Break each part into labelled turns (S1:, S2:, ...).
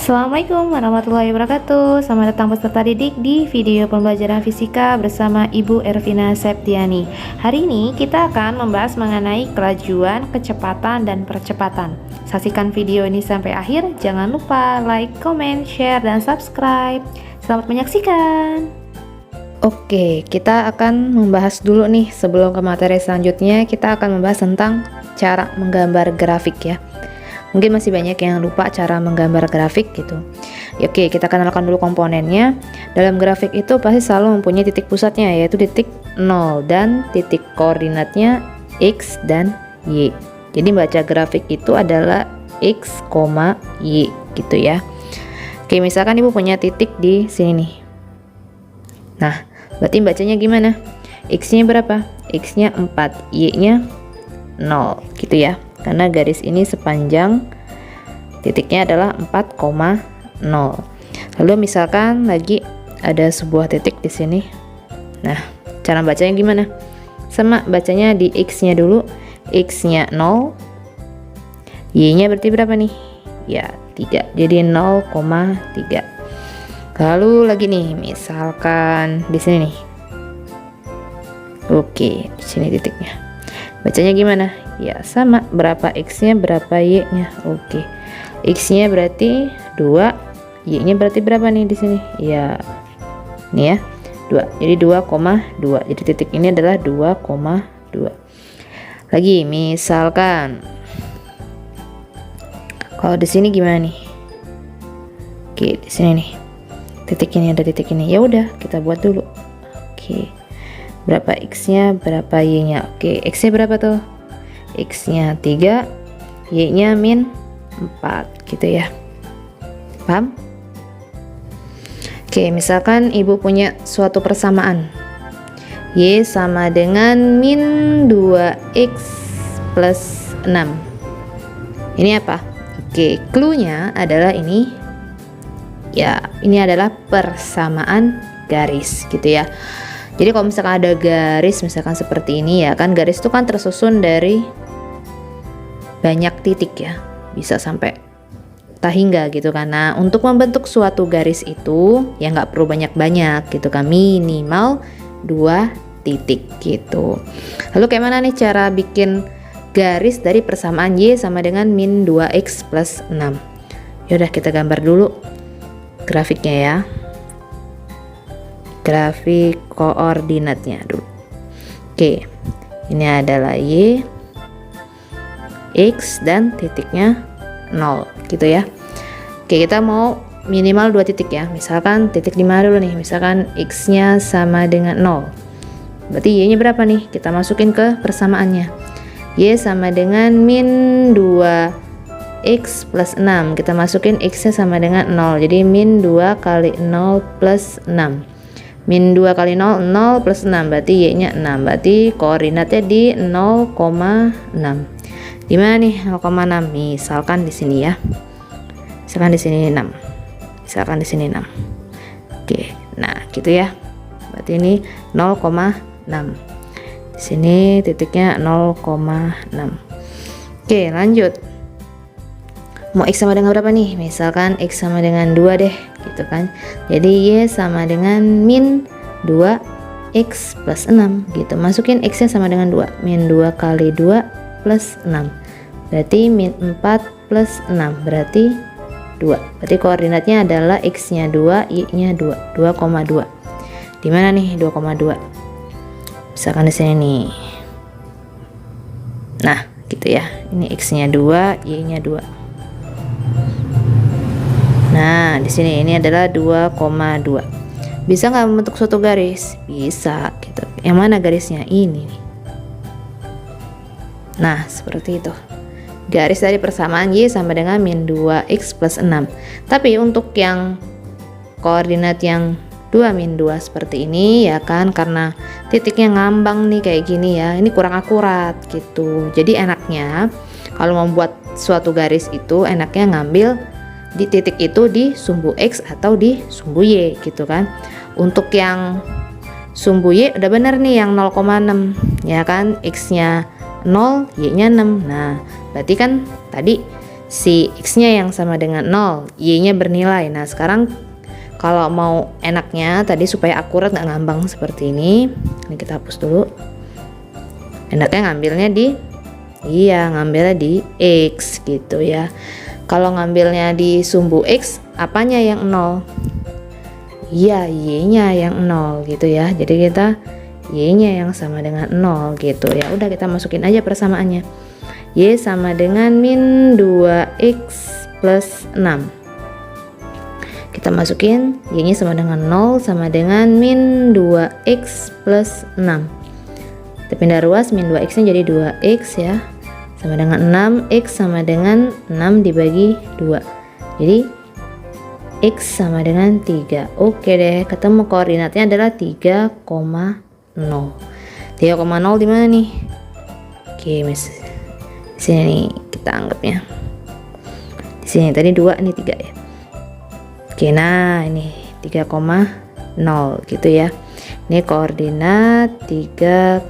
S1: Assalamualaikum warahmatullahi wabarakatuh. Selamat datang peserta didik di video pembelajaran fisika bersama Ibu Ervina Septiani. Hari ini kita akan membahas mengenai kelajuan, kecepatan, dan percepatan. Saksikan video ini sampai akhir. Jangan lupa like, comment, share, dan subscribe. Selamat menyaksikan. Oke, kita akan membahas dulu nih sebelum ke materi selanjutnya. Kita akan membahas tentang cara menggambar grafik ya. Mungkin masih banyak yang lupa cara menggambar grafik gitu. Oke, kita kenalkan dulu komponennya. Dalam grafik itu pasti selalu mempunyai titik pusatnya, yaitu titik 0 dan titik koordinatnya X dan Y. Jadi baca grafik itu adalah X, Y gitu ya. Oke, misalkan ibu punya titik di sini nih. Nah, berarti bacanya gimana? X-nya berapa? X-nya 4, Y-nya 0 gitu ya. Karena garis ini sepanjang titiknya adalah 4,0. Lalu misalkan lagi ada sebuah titik di sini. Nah, cara bacanya gimana? Sama bacanya di X-nya dulu. X-nya 0. Y-nya berarti berapa nih? Ya, 3. Jadi 0,3. Lalu lagi nih, misalkan di sini nih. Oke, di sini titiknya. Bacanya gimana? Ya sama, berapa X-nya berapa Y-nya. Oke. X-nya berarti 2, Y-nya berarti berapa nih di sini? Ya. Nih ya. 2. Jadi 2,2. Jadi titik ini adalah 2,2. Lagi misalkan kalau di sini gimana nih? Oke, di sini nih. Titik ini ada titik ini. Ya udah, kita buat dulu. Oke. Berapa X-nya, berapa Y-nya? Oke, X-nya berapa tuh? X-nya 3, Y-nya min 4 gitu ya. Paham? Oke, misalkan ibu punya suatu persamaan. Y sama dengan min 2X plus 6. Ini apa? Oke, clue-nya adalah ini. Ya, ini adalah persamaan garis gitu ya. Jadi kalau misalkan ada garis misalkan seperti ini ya kan, garis itu kan tersusun dari banyak titik ya, bisa sampai tak hingga gitu kan. Nah, untuk membentuk suatu garis itu ya nggak perlu banyak-banyak gitu kan, minimal 2 titik gitu. Lalu kayak mana nih cara bikin garis dari persamaan Y sama dengan min 2X plus 6? Yaudah, kita gambar dulu grafiknya ya. Grafik koordinatnya dulu. Oke, ini adalah Y, X, dan titiknya 0 gitu ya. Oke, kita mau minimal 2 titik ya. Misalkan titik di mana dulu nih? Misalkan X nya sama dengan 0, berarti Y nya berapa nih? Kita masukin ke persamaannya. Y sama dengan min 2X plus 6. Kita masukin X nya sama dengan 0, jadi min 2 kali 0 plus 6. Min 2 kali 0, 0 plus 6, berarti Y nya 6. Berarti koordinatnya di 0,6. Dimana nih 0,6? Misalkan di sini ya. Misalkan di sini 6. Misalkan di sini 6. Oke, nah gitu ya. Berarti ini 0,6. Di sini titiknya 0,6. Oke, lanjut. Mau X sama dengan berapa nih? Misalkan X sama dengan 2 deh gitu kan. Jadi Y sama dengan min 2X plus 6 gitu. Masukin X nya sama dengan 2. Min 2 kali 2 plus 6. Berarti min 4 plus 6. Berarti 2. Berarti koordinatnya adalah X nya 2, Y nya 2. 2,2. Dimana nih 2,2? Misalkan di sini nih. Nah gitu ya. Ini X nya 2, Y nya 2. Nah, di sini ini adalah 2,2. Bisa nggak membentuk suatu garis? Bisa gitu. Yang mana garisnya? Ini. Nah, seperti itu. Garis dari persamaan Y sama dengan min 2X plus 6. Tapi untuk yang koordinat yang 2 min 2 seperti ini ya kan, karena titiknya ngambang nih kayak gini ya. Ini kurang akurat gitu. Jadi enaknya kalau membuat suatu garis itu enaknya ngambil di titik itu di sumbu X atau di sumbu Y gitu kan. Untuk yang sumbu Y udah bener nih yang 0,6 ya kan, X nya 0, Y nya 6. Nah berarti kan tadi si X-nya yang sama dengan 0, Y-nya bernilai. Nah sekarang kalau mau enaknya tadi supaya akurat nggak ngambang seperti ini kita hapus dulu. Enaknya ngambilnya ngambilnya di X gitu ya. Kalau ngambilnya di sumbu X, apanya yang 0? Iya, Y-nya yang 0 gitu ya. Jadi kita Y-nya yang sama dengan 0 gitu ya. Udah kita masukin aja persamaannya. Y sama dengan min 2X plus 6. Kita masukin Y-nya sama dengan 0 sama dengan min 2X plus 6. Kita pindah ruas, min 2X nya jadi 2X ya, sama dengan 6. X sama dengan 6 dibagi 2, jadi X sama dengan 3. Oke deh, ketemu koordinatnya adalah 3,0. 3,0 di mana nih? Oke, di sini nih kita anggapnya. Di sini tadi 2, ini 3 ya. Oke, nah ini 3,0 gitu ya. Ini koordinat 3,0.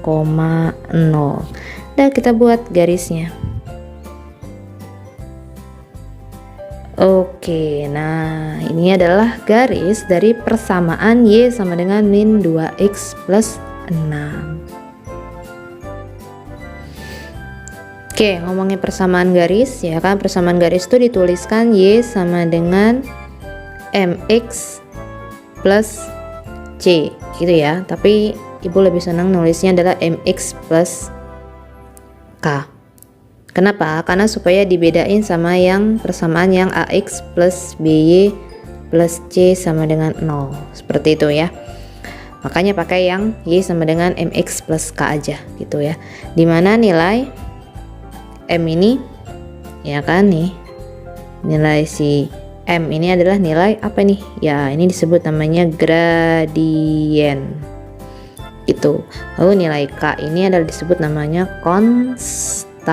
S1: Dan kita buat garisnya. Oke, nah ini adalah garis dari persamaan Y sama dengan min 2X plus 6. Oke, ngomongin persamaan garis ya kan, persamaan garis itu dituliskan Y sama dengan MX plus C gitu ya, tapi ibu lebih senang nulisnya adalah MX plus K. Kenapa? Karena supaya dibedain sama yang persamaan yang AX plus BY plus C sama dengan 0 seperti itu ya. Makanya pakai yang Y sama dengan MX plus K aja gitu ya, dimana nilai M ini ya kan nih, nilai si M ini adalah nilai apa nih ya, ini disebut namanya gradien gitu. Lalu nilai K ini adalah disebut namanya konstanta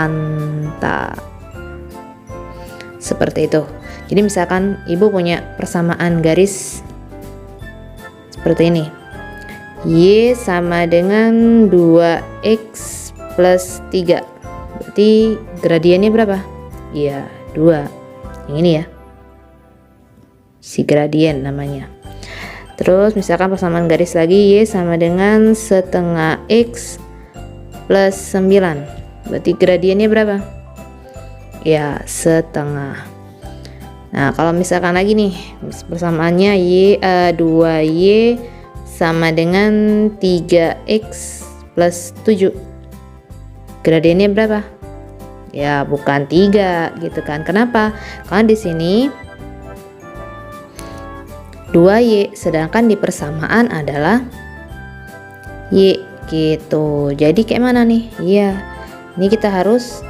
S1: seperti itu. Jadi misalkan ibu punya persamaan garis seperti ini, Y sama dengan 2X plus 3, berarti gradiennya berapa? Iya 2, yang ini ya, si gradien namanya. Terus misalkan persamaan garis lagi, Y sama dengan setengah X plus 9, berarti gradiennya berapa? Ya setengah. Nah kalau misalkan lagi nih persamaannya 2Y sama dengan 3X plus 7, gradiennya berapa? Ya bukan 3 gitu kan. Kenapa? Karena di sini 2Y, sedangkan di persamaan adalah Y gitu. Jadi kayak mana nih? Iya, ini kita harus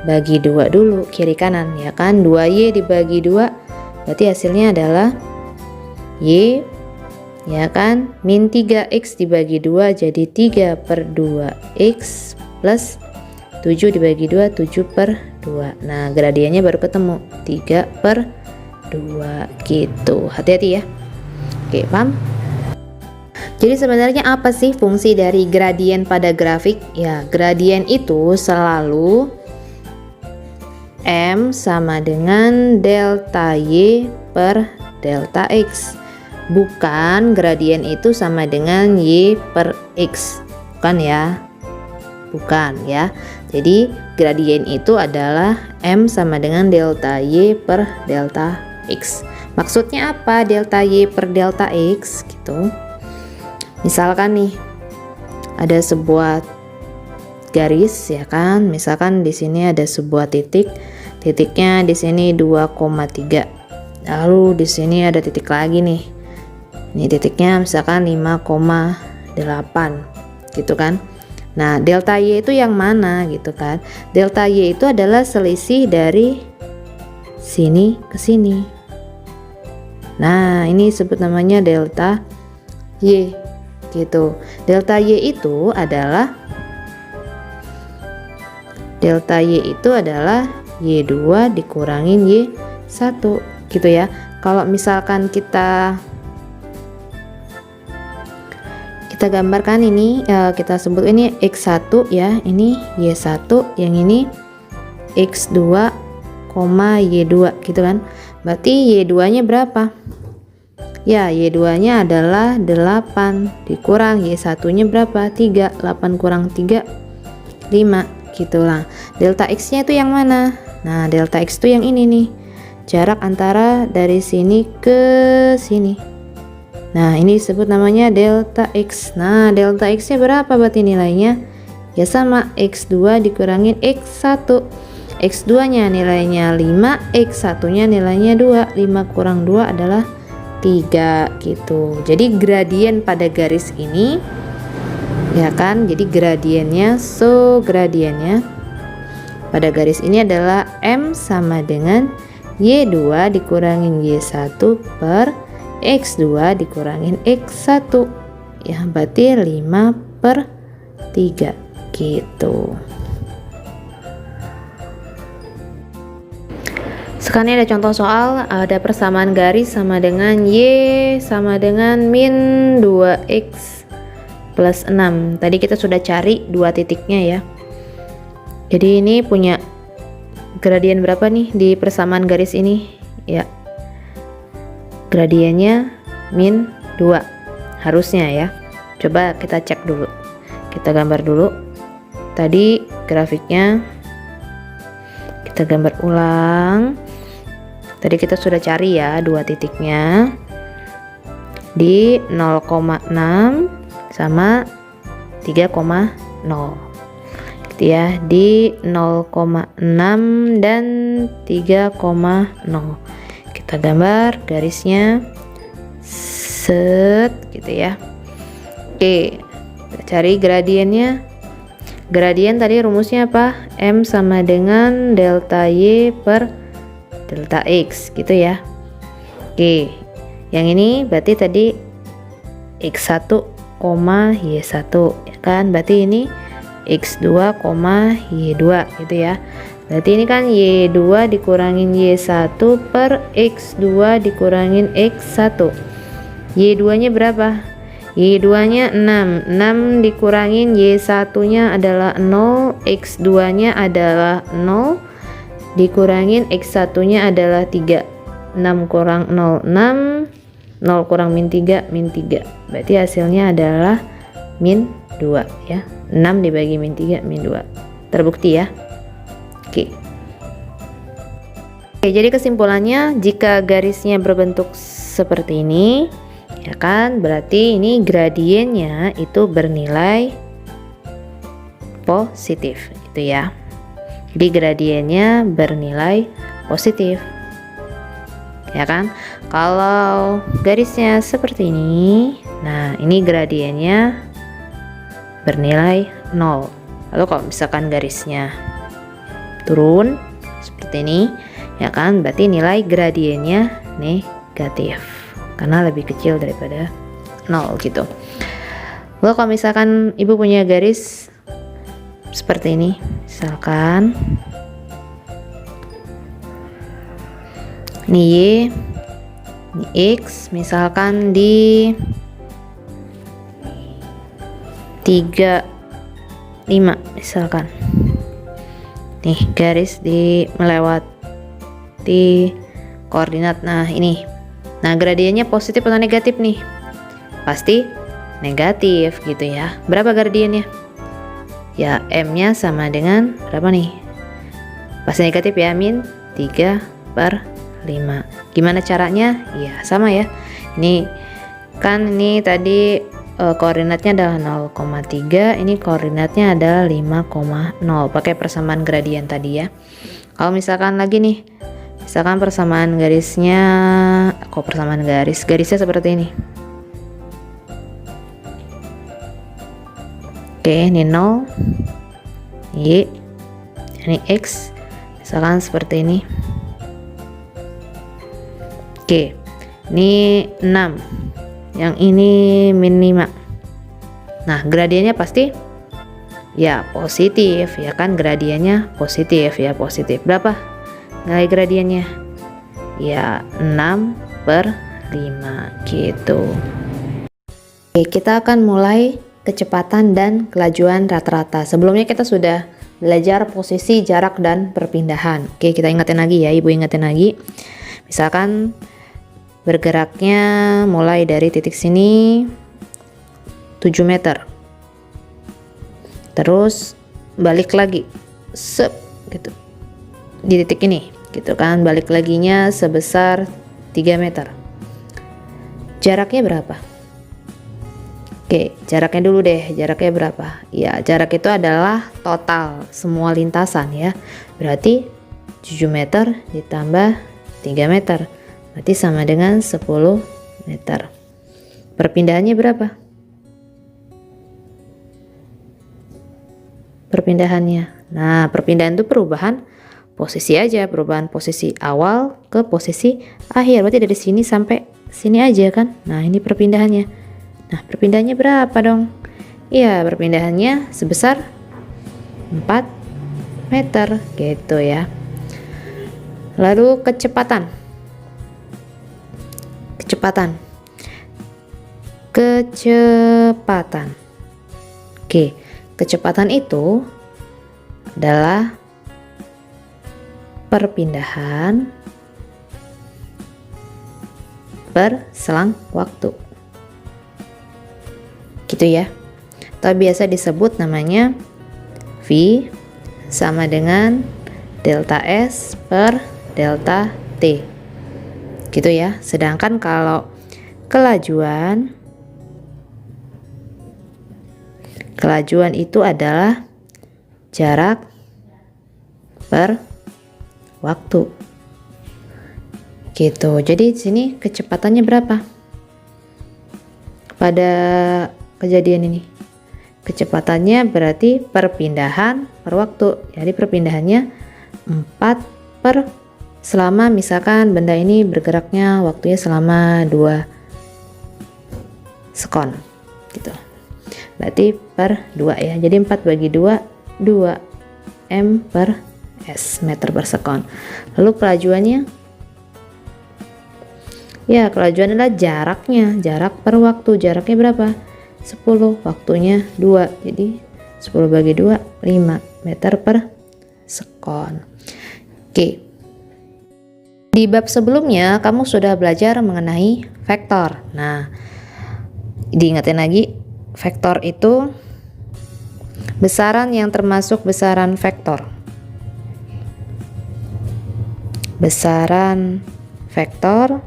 S1: bagi 2 dulu, kiri kanan ya kan. 2Y dibagi 2 berarti hasilnya adalah Y ya kan, min 3X dibagi 2 jadi 3/2X plus 7 dibagi 2, 7/2. Nah gradiennya baru ketemu 3/2 gitu. Hati-hati ya. Oke, paham? Jadi sebenarnya apa sih fungsi dari gradien pada grafik? Ya, gradien itu selalu M sama dengan delta Y per delta X. Bukan gradien itu sama dengan Y per X. Bukan ya. Bukan ya. Jadi gradien itu adalah M sama dengan delta Y per delta X. Maksudnya apa delta Y per delta X gitu? Misalkan nih ada sebuah garis ya kan, misalkan di sini ada sebuah titik, titiknya di sini 2,3, lalu di sini ada titik lagi nih, ini titiknya misalkan 5,8 gitu kan. Nah delta Y itu yang mana gitu kan? Delta Y itu adalah selisih dari sini ke sini. Nah ini disebut namanya delta Y gitu. Delta Y itu adalah Y2 dikurangin Y1 gitu ya. Kalau misalkan kita gambarkan ini, kita sebut ini X1 ya, ini Y1, yang ini X2 Y2 gitu kan. Berarti Y2 nya berapa? Ya, Y2 nya adalah 8 dikurang Y1 nya berapa? 3. 8 kurang 3 5 gitulah. Delta X nya itu yang mana? Nah, delta X itu yang ini nih, jarak antara dari sini ke sini. Nah, ini disebut namanya delta X. Nah, delta X nya berapa berarti nilainya? Ya sama, X2 dikurangin X1. X2 nya nilainya 5, X1 nya nilainya 2. 5 kurang 2 adalah 3 gitu. Jadi gradien pada garis ini, ya kan, jadi gradiennya, gradiennya pada garis ini adalah M sama dengan Y2 dikurangin Y1 per X2 dikurangin X1. Ya, berarti 5/3 gitu. Sekarang ini ada contoh soal, ada persamaan garis sama dengan Y sama dengan min 2X plus 6. Tadi kita sudah cari dua titiknya ya. Jadi ini punya gradien berapa nih di persamaan garis ini? Ya, gradiennya min 2 harusnya ya. Coba kita cek dulu, kita gambar dulu. Tadi grafiknya kita gambar ulang. Tadi kita sudah cari ya dua titiknya di 0,6 sama 3,0 gitu ya, di 0,6 dan 3,0. Kita gambar garisnya set gitu ya. Oke, kita cari gradiennya. Gradien tadi rumusnya apa? M sama dengan delta Y per delta X gitu ya. Oke, yang ini berarti tadi X1, Y1 ya kan, berarti ini X2, Y2 gitu ya. Berarti ini kan Y2 dikurangin Y1 per X2 dikurangin X1. Y2 nya berapa? Y2 nya 6. 6 dikurangin Y1 nya adalah 0, X2 nya adalah 0, dikurangin X1 nya adalah 3. 6 kurang 0, 6. 0 kurang min 3, min 3. Berarti hasilnya adalah min 2 ya. 6 dibagi min 3, min 2. Terbukti ya. Oke. Oke, jadi kesimpulannya, jika garisnya berbentuk seperti ini, ya kan, berarti ini gradiennya itu bernilai positif gitu ya. Jadi gradiennya bernilai positif, ya kan. Kalau garisnya seperti ini, nah ini gradiennya bernilai 0. Lalu kalau misalkan garisnya turun seperti ini, ya kan, berarti nilai gradiennya negatif karena lebih kecil daripada 0 gitu. Lalu kalau misalkan ibu punya garis seperti ini, misalkan ini Y, ini X, misalkan di 35 misalkan. Nih garis di melewati koordinat. Nah ini, nah gradiennya positif atau negatif nih? Pasti negatif gitu ya. Berapa gradiennya? Ya M nya sama dengan berapa nih? Pasti negatif ya, min 3/5. Gimana caranya? Ya sama ya. Ini kan ini tadi koordinatnya adalah 0,3, ini koordinatnya adalah 5,0. Pakai persamaan gradien tadi ya. Kalau misalkan lagi nih, misalkan persamaan garisnya, persamaan garisnya seperti ini. Oke, ini 0, Y, ini X, misalkan seperti ini. Oke, ini 6, yang ini min 5. Nah gradiennya pasti ya positif ya kan, gradiennya positif ya, positif. Berapa nilai gradiennya? Ya 6/5 gitu. Oke, kita akan mulai kecepatan dan kelajuan rata-rata. Sebelumnya kita sudah belajar posisi, jarak, dan perpindahan. Oke, kita ingatin lagi ya, Ibu ingatin lagi. Misalkan bergeraknya mulai dari titik sini 7 meter. Terus balik lagi gitu. Di titik ini, gitu kan. Balik laginya sebesar 3 meter. Jaraknya berapa? Oke, jaraknya dulu deh. Jaraknya berapa? Ya, jarak itu adalah total semua lintasan ya. Berarti 7 meter ditambah 3 meter. Berarti sama dengan 10 meter. Perpindahannya berapa? Perpindahannya. Nah, perpindahan itu perubahan posisi aja, perubahan posisi awal ke posisi akhir. Berarti dari sini sampai sini aja kan. Nah, ini perpindahannya. Nah, perpindahannya berapa dong? Iya, perpindahannya sebesar 4 meter gitu ya. Lalu kecepatan. Oke, kecepatan itu adalah perpindahan berselang waktu. Gitu ya. Atau biasa disebut namanya V sama dengan delta S per delta T. Gitu ya. Sedangkan kalau kelajuan itu adalah jarak per waktu. Gitu. Jadi di sini kecepatannya berapa? Pada kejadian ini. Kecepatannya berarti perpindahan per waktu. Jadi perpindahannya 4 per selama misalkan benda ini bergeraknya waktunya selama 2 sekon gitu. Berarti per 2 ya. Jadi 4 bagi 2 M per S, meter per sekon. Lalu kelajuannya, ya kelajuan adalah jaraknya, jarak per waktu. Jaraknya berapa? 10, waktunya 2. Jadi 10 bagi 2 5 meter per sekon. Oke. Di bab sebelumnya kamu sudah belajar mengenai vektor. Nah, diingatin lagi, vektor itu besaran yang termasuk besaran vektor. Besaran vektor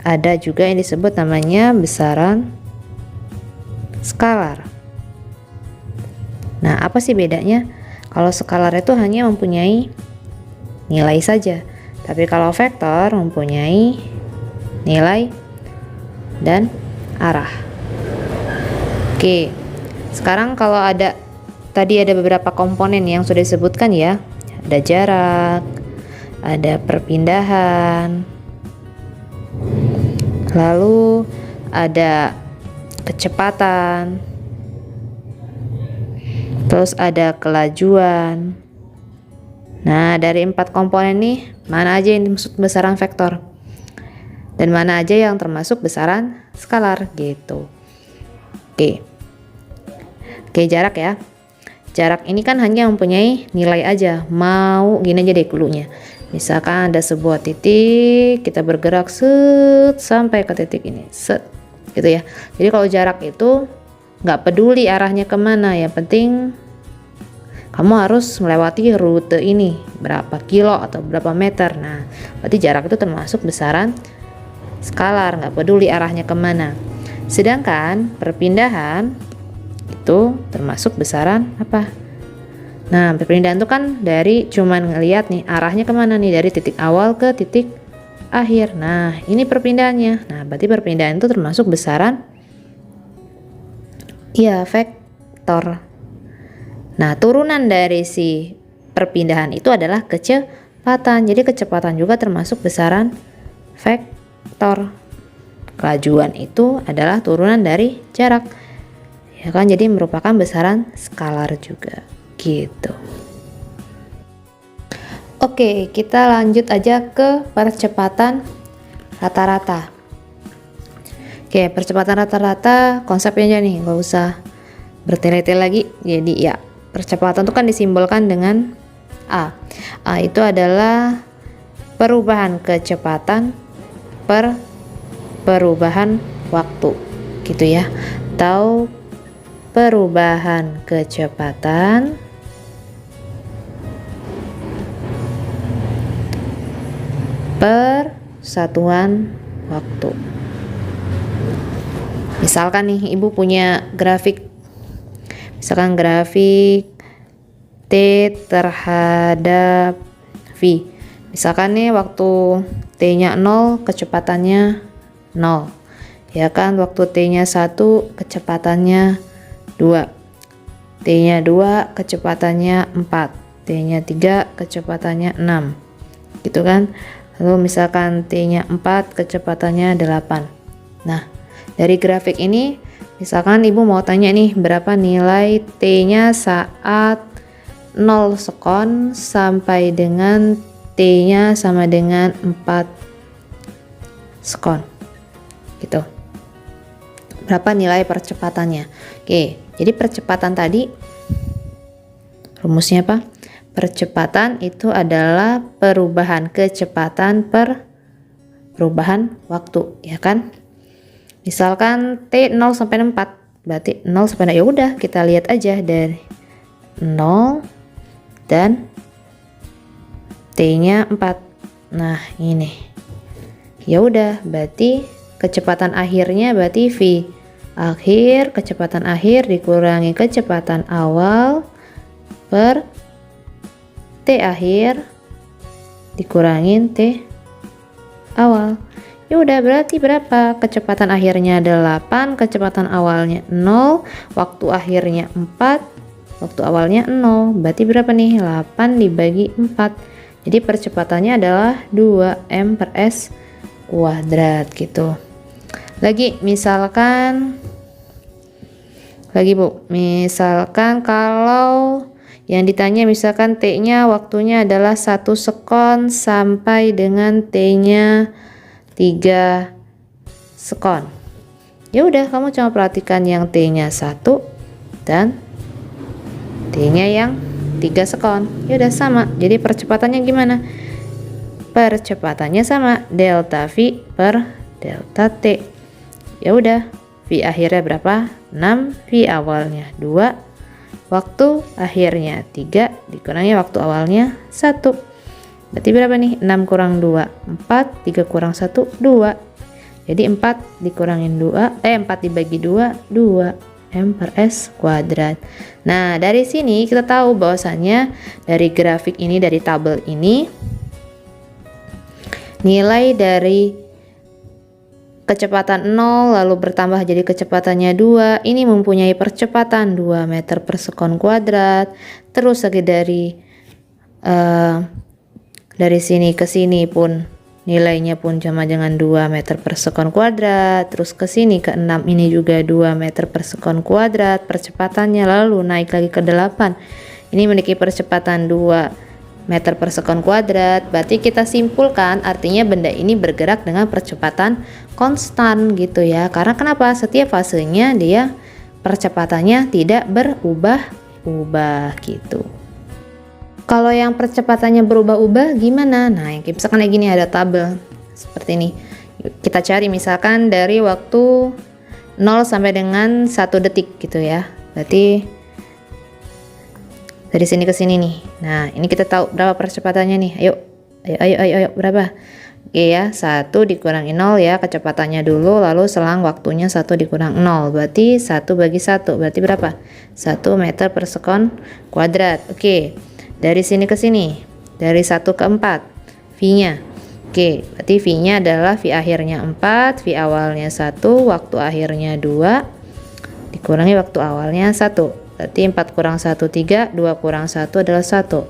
S1: ada juga yang disebut namanya besaran skalar. Nah, apa sih bedanya? Kalau skalar itu hanya mempunyai nilai saja, tapi kalau vektor mempunyai nilai dan arah. Oke, sekarang kalau tadi ada beberapa komponen yang sudah disebutkan ya. Ada jarak, ada perpindahan, lalu ada kecepatan, terus ada kelajuan. Nah, dari 4 komponen nih, mana aja yang dimaksud besaran vektor dan mana aja yang termasuk besaran skalar gitu. Oke, jarak ya. Jarak ini kan hanya mempunyai nilai aja. Mau gini aja deh dulunya. Misalkan ada sebuah titik, kita bergerak sampai ke titik ini, gitu ya. Jadi kalau jarak itu nggak peduli arahnya kemana, yang penting kamu harus melewati rute ini berapa kilo atau berapa meter. Nah, berarti jarak itu termasuk besaran skalar, nggak peduli arahnya kemana. Sedangkan perpindahan itu termasuk besaran apa? Nah, perpindahan itu kan dari cuman ngelihat nih arahnya kemana nih, dari titik awal ke titik akhir. Nah, ini perpindahannya. Nah, berarti perpindahan itu termasuk besaran vektor. Nah, turunan dari si perpindahan itu adalah kecepatan. Jadi kecepatan juga termasuk besaran vektor. Kelajuan itu adalah turunan dari jarak. Ya kan, jadi merupakan besaran skalar juga gitu. Oke, kita lanjut aja ke percepatan rata-rata. Oke, percepatan rata-rata konsepnya aja nih, nggak usah bertele-tele lagi. Jadi ya, Percepatan itu kan disimbolkan dengan A. A itu adalah perubahan kecepatan per perubahan waktu, gitu ya. Atau perubahan kecepatan per satuan waktu. Misalkan nih ibu punya grafik, misalkan grafik T terhadap V. Misalkan nih waktu T-nya 0 kecepatannya 0, ya kan. Waktu T-nya 1 kecepatannya 2, T-nya 2 kecepatannya 4, T-nya 3 kecepatannya 6, gitu kan. Lalu misalkan T-nya 4 kecepatannya 8. Nah, dari grafik ini misalkan ibu mau tanya nih berapa nilai T-nya saat 0 sekon sampai dengan T-nya sama dengan 4 sekon, gitu. Berapa nilai percepatannya? Oke, jadi percepatan tadi rumusnya apa? Percepatan itu adalah perubahan kecepatan per perubahan waktu, ya kan. Misalkan T 0 sampai 4, berarti 0 sampai 4, ya udah kita lihat aja dari 0 dan T-nya 4. Nah, ini. Ya udah, berarti kecepatan akhirnya berarti V akhir, kecepatan akhir dikurangi kecepatan awal per T akhir dikurangin T awal. Ya udah, berarti berapa? Kecepatan akhirnya 8, kecepatan awalnya 0, waktu akhirnya 4, waktu awalnya 0. Berarti berapa nih? 8 dibagi 4. Jadi percepatannya adalah 2m per s kuadrat, gitu. Lagi misalkan Bu, misalkan kalau yang ditanya misalkan T-nya waktunya adalah 1 sekon sampai dengan T-nya 3 sekon. Ya udah, kamu cuma perhatikan yang T-nya 1 dan T-nya yang 3 sekon. Ya udah sama. Jadi percepatannya gimana? Percepatannya sama, delta V per delta T. Ya udah, V akhirnya berapa? 6, V awalnya 2, waktu akhirnya 3 dikurangi waktu awalnya 1. Berarti berapa nih? 6 kurang 2, 4, 3 kurang 1, 2. Jadi 4 dikurangin 2, 4 dibagi 2, 2 m per s kuadrat. Nah, dari sini kita tahu bahwasannya dari grafik ini, dari tabel ini, nilai dari kecepatan 0 lalu bertambah jadi kecepatannya 2, ini mempunyai percepatan 2 meter per sekon kuadrat. Terus lagi dari sini ke sini pun nilainya pun sama dengan 2 meter per sekon kuadrat. Terus ke sini ke 6 ini juga 2 meter per sekon kuadrat percepatannya. Lalu naik lagi ke 8, ini memiliki percepatan 2 meter per sekon kuadrat. Berarti kita simpulkan artinya benda ini bergerak dengan percepatan konstan, gitu ya. Karena kenapa? Setiap fasenya dia percepatannya tidak berubah-ubah, gitu. Kalau yang percepatannya berubah-ubah gimana? Nah, yang misalkan kayak gini ada tabel seperti ini. Kita cari misalkan dari waktu 0 sampai dengan 1 detik, gitu ya. Berarti dari sini ke sini nih. Nah, ini kita tahu berapa percepatannya nih. Ayo, berapa? Oke ya, 1 dikurangi 0 ya, kecepatannya dulu, lalu selang waktunya 1 dikurang 0. Berarti 1 bagi 1, berarti berapa? 1 meter per sekon kuadrat. Oke, dari sini ke sini, dari 1 ke 4, V-nya. Oke, berarti V-nya adalah V akhirnya 4, V awalnya 1, waktu akhirnya 2, dikurangi waktu awalnya 1. Berarti 4 kurang 1, 3, 2 kurang 1 adalah 1.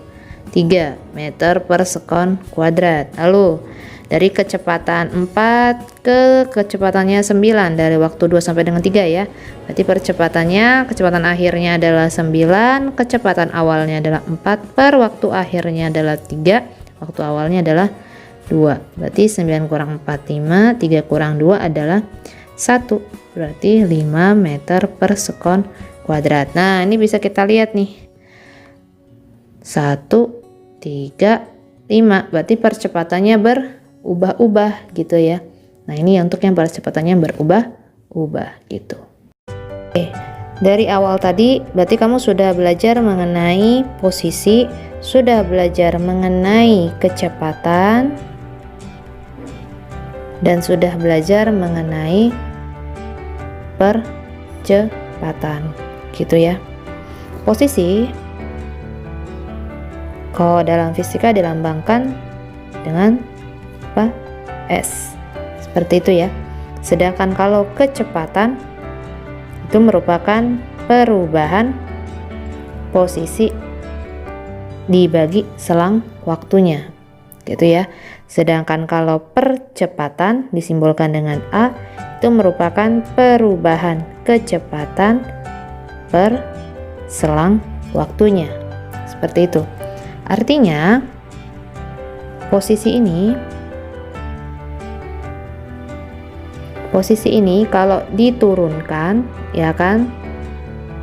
S1: 3 meter per sekon kuadrat. Lalu dari kecepatan 4 ke kecepatannya 9, dari waktu 2 sampai dengan 3 ya. Berarti kecepatan akhirnya adalah 9, kecepatan awalnya adalah 4, per waktu akhirnya adalah 3, waktu awalnya adalah 2. Berarti 9 kurang 4, 5, 3 kurang 2 adalah 1. Berarti 5 meter per sekon kuadrat. Nah, ini bisa kita lihat nih. 1, 3, 5. Berarti percepatannya berubah-ubah gitu ya. Nah, ini untuk yang percepatannya berubah-ubah gitu. Oke, dari awal tadi berarti kamu sudah belajar mengenai posisi, sudah belajar mengenai kecepatan, dan sudah belajar mengenai percepatan gitu ya. Posisi kalau dalam fisika dilambangkan dengan apa? S. Seperti itu ya. Sedangkan kalau kecepatan itu merupakan perubahan posisi dibagi selang waktunya. Gitu ya. Sedangkan kalau percepatan disimbolkan dengan A, itu merupakan perubahan kecepatan per selang waktunya. Seperti itu. Artinya posisi ini kalau diturunkan ya kan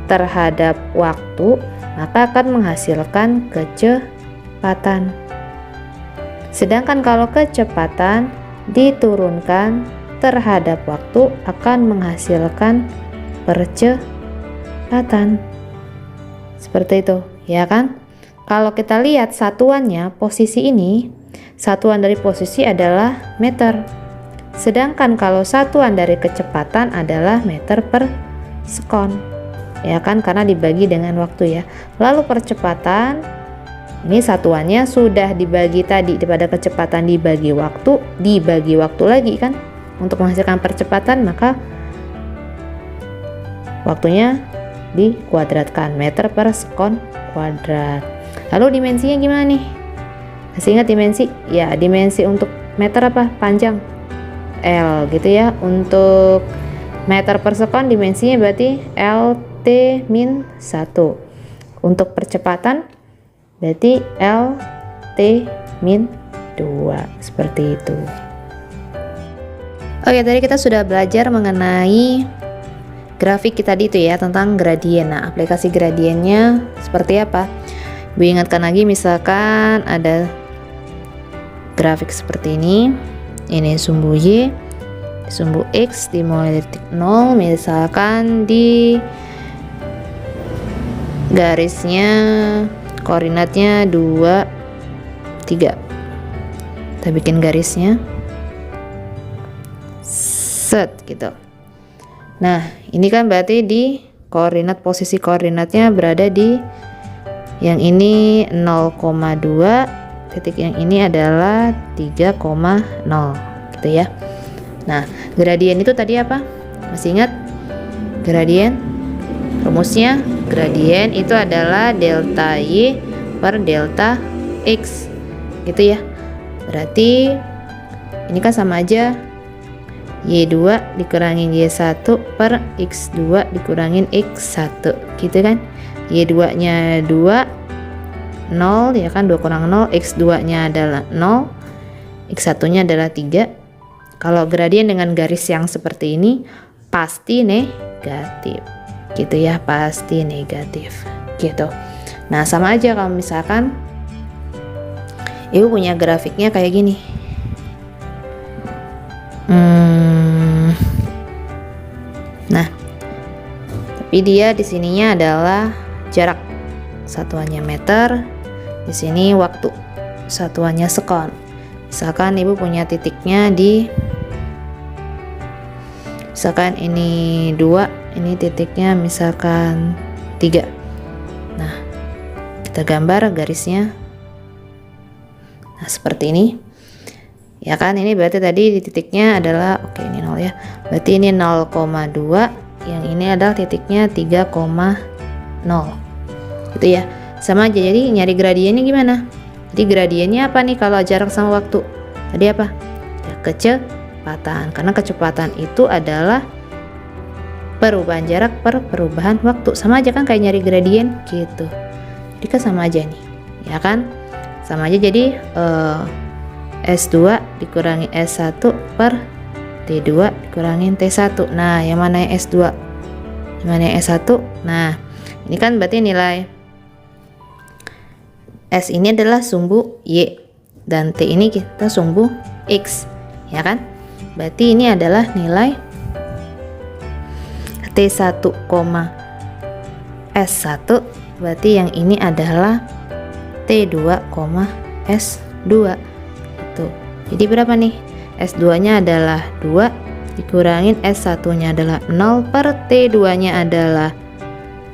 S1: terhadap waktu, maka akan menghasilkan kecepatan. Sedangkan kalau kecepatan diturunkan terhadap waktu akan menghasilkan percepatan. Seperti itu ya kan. Kalau kita lihat satuannya, posisi ini, satuan dari posisi adalah meter. Sedangkan kalau satuan dari kecepatan adalah meter per sekon. Ya kan, karena dibagi dengan waktu ya. Lalu percepatan, ini satuannya sudah dibagi tadi daripada kecepatan dibagi waktu lagi kan. Untuk menghasilkan percepatan maka waktunya dikuadratkan, meter per sekon kuadrat. Lalu dimensinya gimana nih? Masih ingat dimensi? Ya, dimensi untuk meter apa? Panjang L gitu ya. Untuk meter per sekon dimensinya berarti LT-1. Untuk percepatan berarti LT-2. Seperti itu. Oke, tadi kita sudah belajar mengenai grafik tadi itu ya, tentang gradien. Nah, aplikasi gradiennya seperti apa? Ibu ingatkan lagi, misalkan ada grafik seperti ini. Ini sumbu Y, sumbu X dimulai dari titik 0, misalkan di garisnya koordinatnya 2, 3. Kita bikin garisnya set gitu. Nah, ini kan berarti di posisi koordinatnya berada di yang ini 0,2, titik yang ini adalah 3,0 gitu ya. Nah, gradien itu tadi apa? Masih ingat? Gradien rumusnya, gradien itu adalah delta Y per delta X gitu ya. Berarti ini kan sama aja Y2 dikurangin Y1 per X2 dikurangin X1 gitu kan. Y2 nya 2, 0 ya kan, 2 kurang 0, X2 nya adalah 0, X1 nya adalah 3. Kalau gradien dengan garis yang seperti ini pasti negatif gitu ya, pasti negatif gitu. Nah, sama aja kalau misalkan ibu punya grafiknya kayak gini. Nah, tapi dia di sininya adalah jarak, satuannya meter, di sini waktu, satuannya sekon. Misalkan ibu punya titiknya di, misalkan ini 2, ini titiknya misalkan 3. Nah, kita gambar garisnya. Nah, seperti ini. Ya kan, ini berarti tadi di titiknya adalah oke, ini 0 ya. Berarti ini 0,2, yang ini adalah titiknya 3,0. Gitu ya. Sama aja, jadi nyari gradiennya gimana? Jadi gradiennya apa nih kalau jarak sama waktu? Tadi apa? Ya, kecepatan. Karena kecepatan itu adalah perubahan jarak per perubahan waktu. Sama aja kan kayak nyari gradien gitu. Jadi kan sama aja nih. Ya kan? Sama aja, jadi S2 dikurangi S1 per T2 dikurangin T1. Nah, yang mana yang S2? Yang mana yang S1? Nah, ini kan berarti nilai S ini adalah sumbu Y dan T ini kita sumbu X, ya kan? Berarti ini adalah nilai T1, S1, berarti yang ini adalah T2, S2 itu. Jadi berapa nih? S2 nya adalah 2 dikurangin S1 nya adalah 0 per T2 nya adalah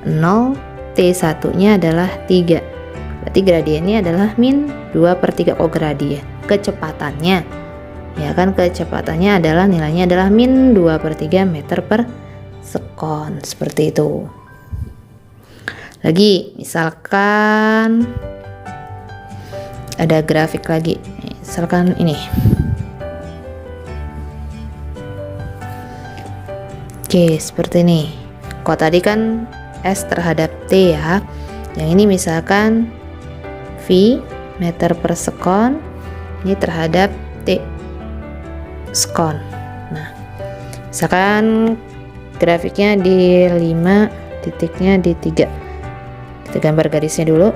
S1: 0, T1 nya adalah 3. Berarti gradiennya adalah min 2/3. Oh, gradien kecepatannya, ya kan, kecepatannya adalah nilainya adalah min 2/3 meter per sekon, seperti itu. Lagi misalkan ada grafik lagi, misalkan ini. Oke, seperti ini. Kok tadi kan S terhadap T ya, yang ini misalkan V meter per sekon, ini terhadap T sekon. Nah, misalkan grafiknya di 5, titiknya di 3. Kita gambar garisnya dulu.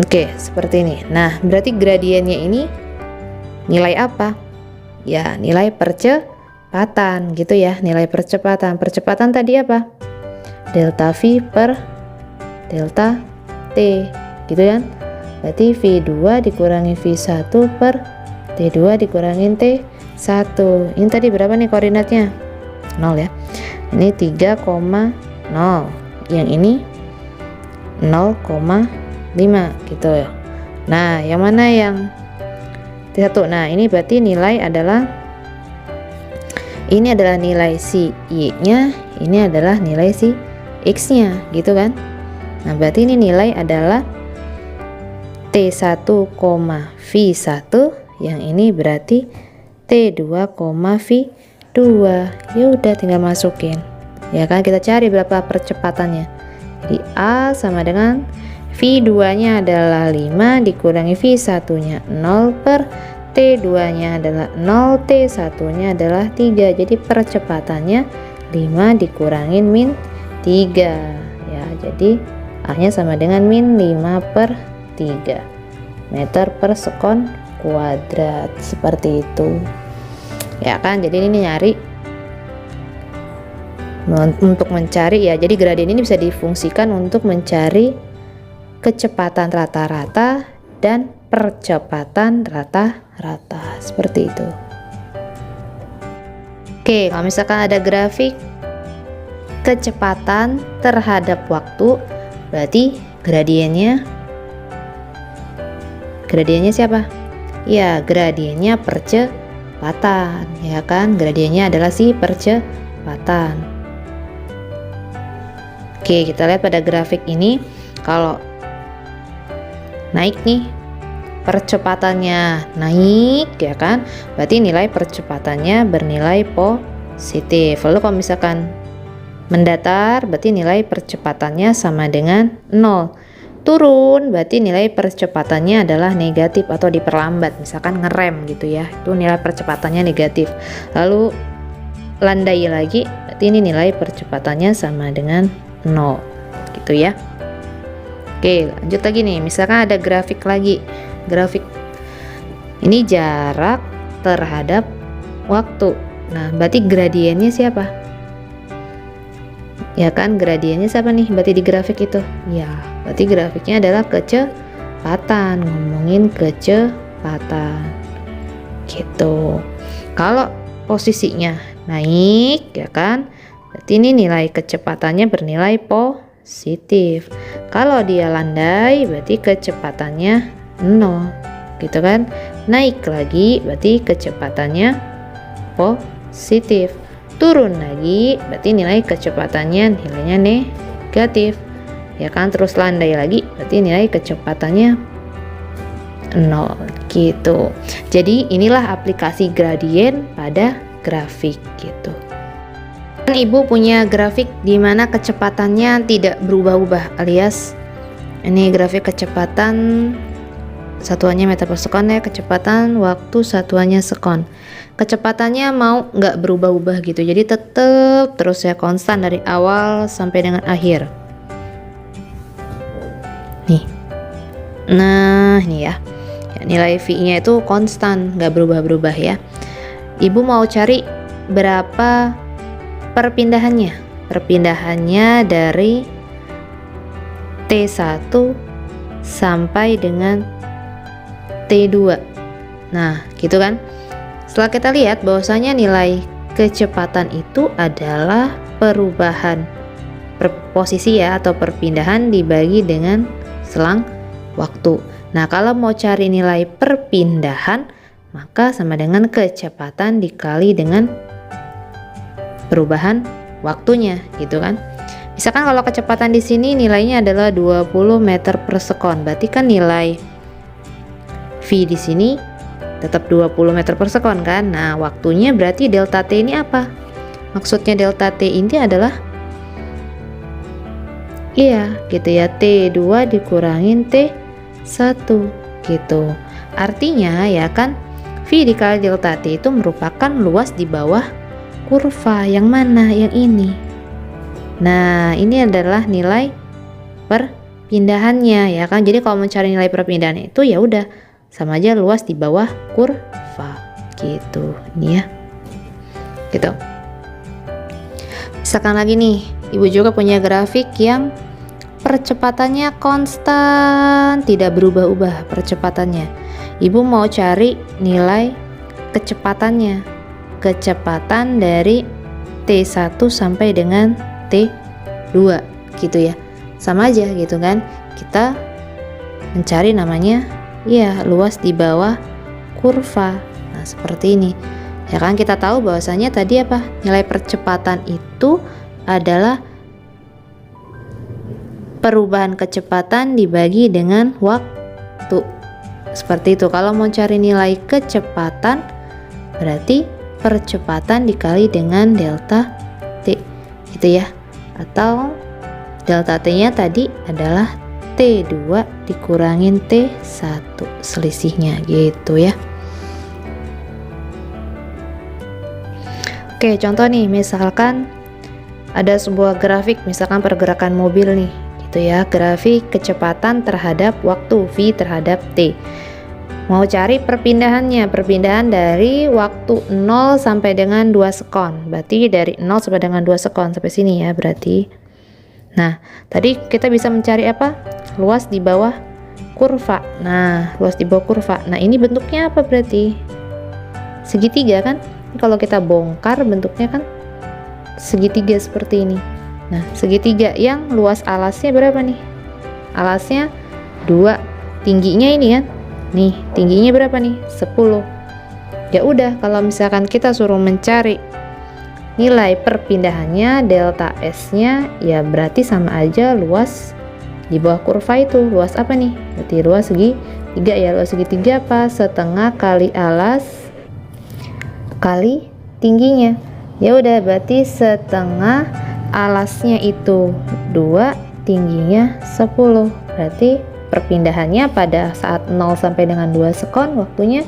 S1: Oke, seperti ini. Nah, berarti gradiennya ini nilai apa? Ya, nilai percepatan gitu ya, nilai percepatan. Percepatan tadi apa? Delta V per delta T, gitu kan? Berarti V2 dikurangi V1 per T2 dikurangin T1. Ini tadi berapa nih koordinatnya? 0 ya. Ini 3,0. Yang ini 0,5 gitu ya. Nah, yang mana yang T1? Nah, ini berarti nilai adalah, ini adalah nilai si Y-nya, ini adalah nilai si X-nya, gitu kan? Nah, berarti ini nilai adalah T1, V1, yang ini berarti T2, V2. Ya udah, tinggal masukin. Ya kan, kita cari berapa percepatannya. Jadi A sama dengan V2-nya adalah 5 dikurangi V1-nya 0 per T2-nya adalah 0, T1-nya adalah 3. Jadi percepatannya 5 dikurangin min 3. Ya, jadi A-nya sama dengan min 5/3 meter per sekon kuadrat, seperti itu. Ya kan, jadi ini nyari untuk mencari ya. Jadi gradien ini bisa difungsikan untuk mencari kecepatan rata-rata dan percepatan rata-rata, seperti itu. Oke, kalau misalkan ada grafik kecepatan terhadap waktu, berarti gradiennya siapa? Ya, gradiennya percepatan, ya kan? Gradiennya adalah si percepatan. Oke, kita lihat pada grafik ini, kalau naik nih, percepatannya naik, ya kan? Berarti nilai percepatannya bernilai positif. Lalu kalau misalkan mendatar, berarti nilai percepatannya sama dengan 0. Turun, berarti nilai percepatannya adalah negatif atau diperlambat, misalkan ngerem gitu ya, itu nilai percepatannya negatif. Lalu landai lagi, berarti ini nilai percepatannya sama dengan 0 gitu ya. Oke, lanjut lagi nih, misalkan ada grafik lagi. Grafik ini jarak terhadap waktu. Nah, berarti gradiennya siapa? Ya kan, gradiennya siapa nih berarti di grafik itu? Ya, berarti grafiknya adalah kecepatan. Ngomongin kecepatan gitu. Kalau posisinya naik, ya kan, berarti ini nilai kecepatannya bernilai positif. Kalau dia landai, berarti kecepatannya 0 gitu kan. Naik lagi, berarti kecepatannya positif. Turun lagi, berarti nilai kecepatannya nilainya negatif, ya kan. Terus landai lagi, berarti nilai kecepatannya 0 gitu. Jadi inilah aplikasi gradien pada grafik gitu. Ibu punya grafik di mana kecepatannya tidak berubah-ubah, alias ini grafik kecepatan satuannya meter per sekon ya, kecepatan waktu satuannya sekon. Kecepatannya mau nggak berubah-ubah gitu, jadi tetap terus ya konstan dari awal sampai dengan akhir. Nih, Nah, ini ya. Nilai V-nya itu konstan, nggak berubah-berubah ya. Ibu mau cari berapa perpindahannya? Perpindahannya dari T1 sampai dengan T2. Nah, gitu kan? Setelah kita lihat bahwasanya nilai kecepatan itu adalah perubahan posisi ya, atau perpindahan dibagi dengan selang waktu. Nah, kalau mau cari nilai perpindahan, maka sama dengan kecepatan dikali dengan perubahan waktunya, gitu kan. Misalkan kalau kecepatan di sini nilainya adalah 20 meter per sekon, berarti kan nilai V di sini tetap 20 meter per sekon kan. Nah, waktunya berarti delta T ini apa? Maksudnya delta T ini adalah gitu ya, T2 dikurangin T1 gitu. Artinya ya kan, V dikali delta T itu merupakan luas di bawah kurva yang mana? Yang ini. Nah, ini adalah nilai perpindahannya ya kan. Jadi kalau mencari nilai perpindahan itu ya udah sama aja luas di bawah kurva gitu. Ini ya. Gitu. Misalkan lagi nih, Ibu juga punya grafik yang percepatannya konstan, tidak berubah-ubah percepatannya. Ibu mau cari nilai kecepatannya. Kecepatan dari T1 sampai dengan T2 gitu ya. Sama aja gitu kan. Kita mencari namanya luas di bawah kurva. Nah, seperti ini. Ya kan, kita tahu bahwasanya tadi apa? Nilai percepatan itu adalah perubahan kecepatan dibagi dengan waktu. Seperti itu. Kalau mau cari nilai kecepatan, berarti percepatan dikali dengan delta T gitu ya. Atau delta T-nya tadi adalah T2 dikurangin T1 selisihnya gitu ya. Oke, contoh nih, misalkan ada sebuah grafik, misalkan pergerakan mobil nih gitu ya, grafik kecepatan terhadap waktu V terhadap T. Mau cari perpindahannya, perpindahan dari waktu 0 sampai dengan 2 sekon. Berarti dari 0 sampai dengan 2 sekon sampai sini ya berarti. Nah, tadi kita bisa mencari apa? Luas di bawah kurva. Nah, luas di bawah kurva. Nah, ini bentuknya apa berarti? Segitiga kan? Kalau kita bongkar bentuknya kan segitiga seperti ini. Nah, segitiga yang luas alasnya berapa nih? Alasnya 2. Tingginya ini kan? Nih, tingginya berapa nih? 10. Ya udah, kalau misalkan kita suruh mencari nilai perpindahannya, delta S-nya ya berarti sama aja luas di bawah kurva itu. Luas apa nih? Berarti luas segitiga ya. Luas segitiga apa? Setengah kali alas kali tingginya. Ya udah, berarti setengah alasnya itu 2, tingginya 10. Berarti perpindahannya pada saat 0 sampai dengan 2 sekon waktunya,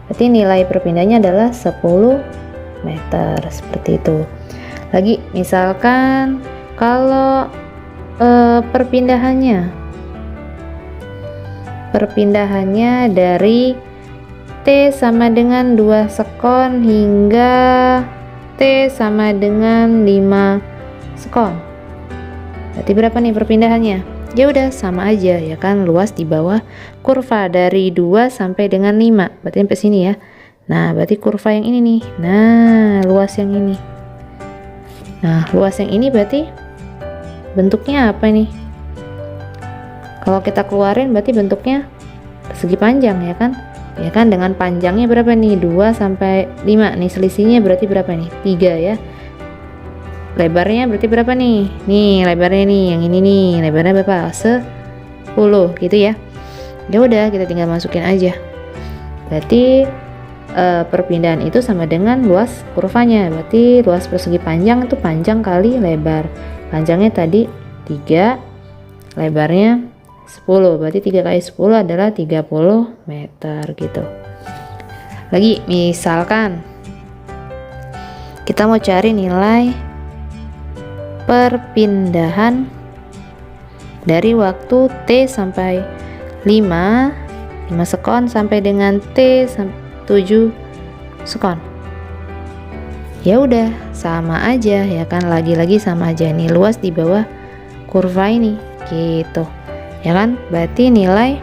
S1: berarti nilai perpindahannya adalah 10 meter seperti itu. Lagi misalkan kalau perpindahannya dari T sama dengan 2 sekon hingga T sama dengan 5 sekon, berarti berapa nih perpindahannya? Ya udah sama aja ya kan, luas di bawah kurva dari 2 sampai dengan 5, berarti sampai sini ya. Nah, berarti kurva yang ini nih. Nah, luas yang ini. Nah, luas yang ini berarti bentuknya apa nih? Kalau kita keluarin berarti bentuknya persegi panjang ya kan? Ya kan, dengan panjangnya berapa nih? 2 sampai 5. Nih selisihnya berarti berapa nih? 3 ya. Lebarnya berarti berapa nih? Nih lebarnya nih, yang ini nih, lebarnya berapa? 10 gitu ya. Ya udah, kita tinggal masukin aja. Berarti perpindahan itu sama dengan luas kurvanya. Berarti luas persegi panjang itu panjang kali lebar. Panjangnya tadi 3, lebarnya 10. Berarti 3 kali 10 adalah 30 meter gitu. Lagi misalkan kita mau cari nilai perpindahan dari waktu T sampai 5 sekon sampai dengan T 7 sekon. Ya udah, sama aja ya kan, lagi-lagi sama aja nih, luas di bawah kurva ini gitu. Ya kan? Berarti nilai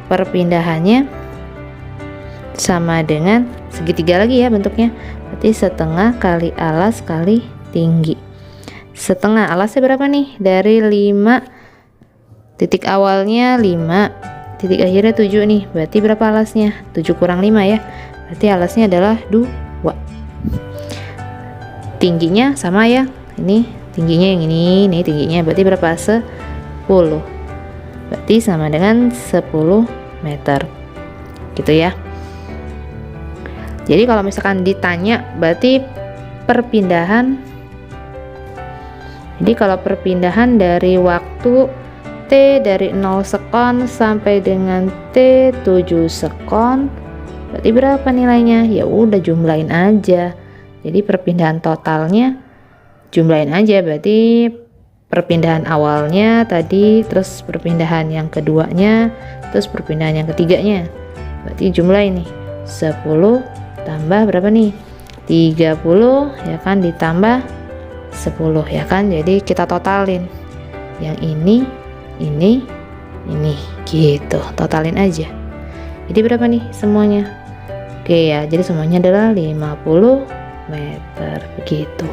S1: perpindahannya sama dengan segitiga lagi ya bentuknya. Berarti setengah kali alas kali tinggi. Setengah alasnya berapa nih? Dari 5 titik awalnya 5, titik akhirnya 7 nih. Berarti berapa alasnya? 7 kurang 5 ya. Berarti alasnya adalah 2. Tingginya sama ya. Ini tingginya yang ini tingginya. Berarti berapa? 10. Berarti sama dengan 10 meter. Gitu ya. Jadi kalau misalkan ditanya berarti perpindahan, jadi kalau perpindahan dari waktu T dari 0 sekon sampai dengan T 7 sekon, berarti berapa nilainya? Ya udah jumlahin aja. Jadi perpindahan totalnya jumlahin aja, berarti perpindahan awalnya tadi, terus perpindahan yang keduanya, terus perpindahan yang ketiganya. Berarti jumlah ini 10 tambah berapa nih? 30 ya kan, ditambah 10 ya kan. Jadi kita totalin yang ini gitu, totalin aja. Jadi berapa nih semuanya? Oke ya, jadi semuanya adalah 50 meter begitu.